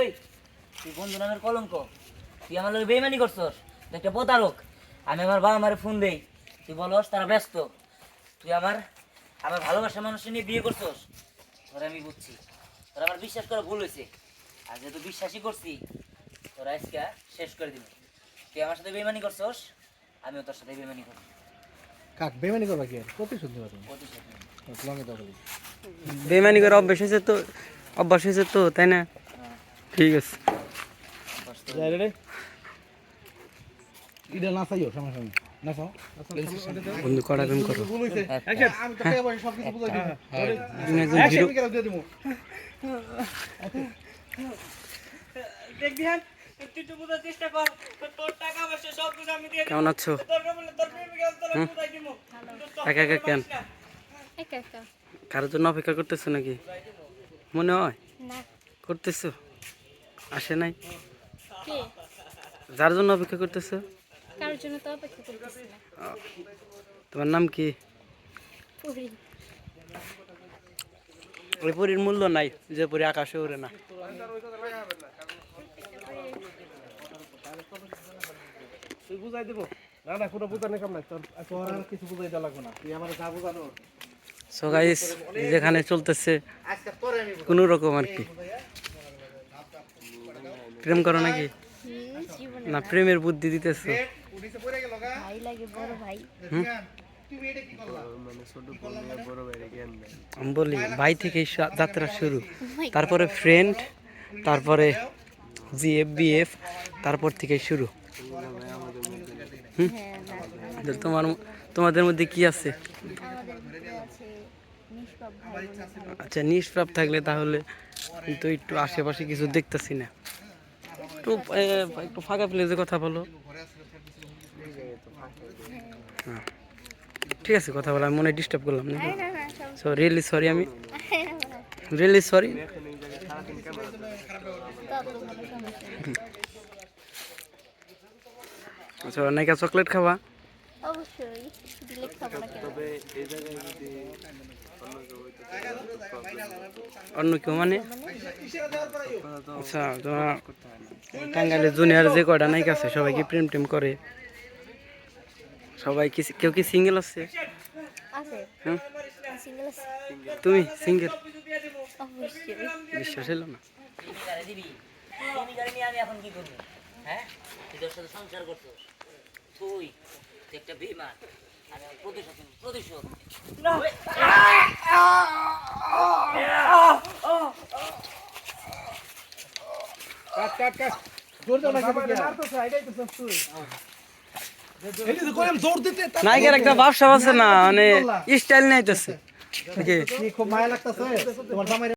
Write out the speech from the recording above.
ওই তুই বন্ধু নামের কলঙ্ক, তুই আমার লোক বেইমানি করছস, তুই একটা প্রতারক। আমি আমার বাবা মারে ফোন দেই, তুই বলস তারা ব্যস্ত। তুই আমার আমার ভালোবাসার মানুষের নিয়ে বিয়ে করছস, তোরা আমি বুঝছি তোরা আমার বিশ্বাস করা ভুল হয়েছে। আর যেহেতু বিশ্বাসই করছি, তোরা আজকে শেষ করে দিবি। তুই আমার সাথে বেইমানি করছস, আমিও তোর সাথে বেইমানি করব। কাক বেমানি করবা কি আর কত শুনতে পারো প্রতিশোধ নিবি। লঙ্গে তো বলি বেমানি করে অভ্যাস হয়েছে তো তাই না? ঠিক আছে যাই রে ইডা না চাইও সমস্যা নেই না চাও বন্ধু কড়া প্রেম করো। আমি তো পেয়ে বসে সব কিছু বুঝাই দিব তুমি একজন অ্যাকশন হিরো। করে দিয়ে দিব দেখ বিহান, তুই তো বোঝার চেষ্টা কর, তোর টাকা পয়সা সব কিছু আমি দিয়ে দেব। কেমন আছো? তোর বলে তোর প্রেমিকা তোর বুঝাই দিব। একা একা কেন? একা একা কারোর জন্য অপেক্ষা করতেছো নাকি? মনে হয় না। করতেছো, আসে নাই? কে? যার জন্য অপেক্ষা করতেছো? কারোর জন্য তো অপেক্ষা করতেছি না। তোমার নাম কি? পুরি। ওই পরীর মূল্য নাই যে পরী আকাশে উড়ে না। তুই বুঝাই দিব না না কোনো বুঝানোর কাম নাই তোর তোর আর কিছু বুঝাই দেওয়া লাগবে না তুই আমারে যা বুঝানো সো গাইস, যেখানে চলতেছে আজকে তোরে আমি কোনো রকম আর কি। প্রেম করো নাকি? জীবনে না প্রেমের বুদ্ধি দিতেছো? উড়িছে পড়ে গেল গা ভাই লাগে, বড় ভাই। তুমি এটা কি করলা আমি বলি ভাই থেকেই যাত্রা শুরু, তারপরে ফ্রেন্ড, তারপরে জিএফ বিএফ, তারপর থেকে শুরু। হ্যাঁ না, তোমাদের মধ্যে কি আছে? আমাদের ভিতরে আছে নিষ্পাপ ভাই বোন। আচ্ছা নিষ্পাপ থাকলে তাহলে কিন্তু একটু আশেপাশে কিছু দেখতেছি না। একটু ফাঁকা প্লেসে কথা বলো। হ্যাঁ ঠিক আছে, কথা বলো, আমি মনে ডিস্টার্ব করলাম না। না না না, সো রিয়েলি সরি, আমি রিয়েলি সরি। তো আপনার কোনো সমস্যা নেই। আচ্ছা নাইকা চকলেট খাবা? অবশ্যই দিলে খাবো না কেন? অন্য কেউ মানে? আচ্ছা তোমার টাঙ্গাইলের জুনিয়র যে কয়টা নায়িকা আছে সবাই কি প্রেম টেম করে? সবাই কি, কেউ কি সিঙ্গেল আছে? আছে হ্যাঁ সিঙ্গেল আছে তুমি সিঙ্গেল? অবশ্যই। বিশ্বাস হলো না? প্রেমিকারে দিবি, প্রেমিকারে নিয়ে আমি এখন কি করবো? হ্যাঁ, তুই তোর সাথে সংসার করছিস, তুই একটা বেইমান। আমি আমার প্রতিশোধ নিবো, প্রতিশোধ। কাট কাট কাট জোর দাও না কি মারতেছ এটাই তো সব তুই এই যে কইলাম জোর দিতে নায়িকার একটা ব্যবসা আছে না, মানে স্টাইল নাইতেছে। কি খুব মায়া লাগতেছে তোমার জামাই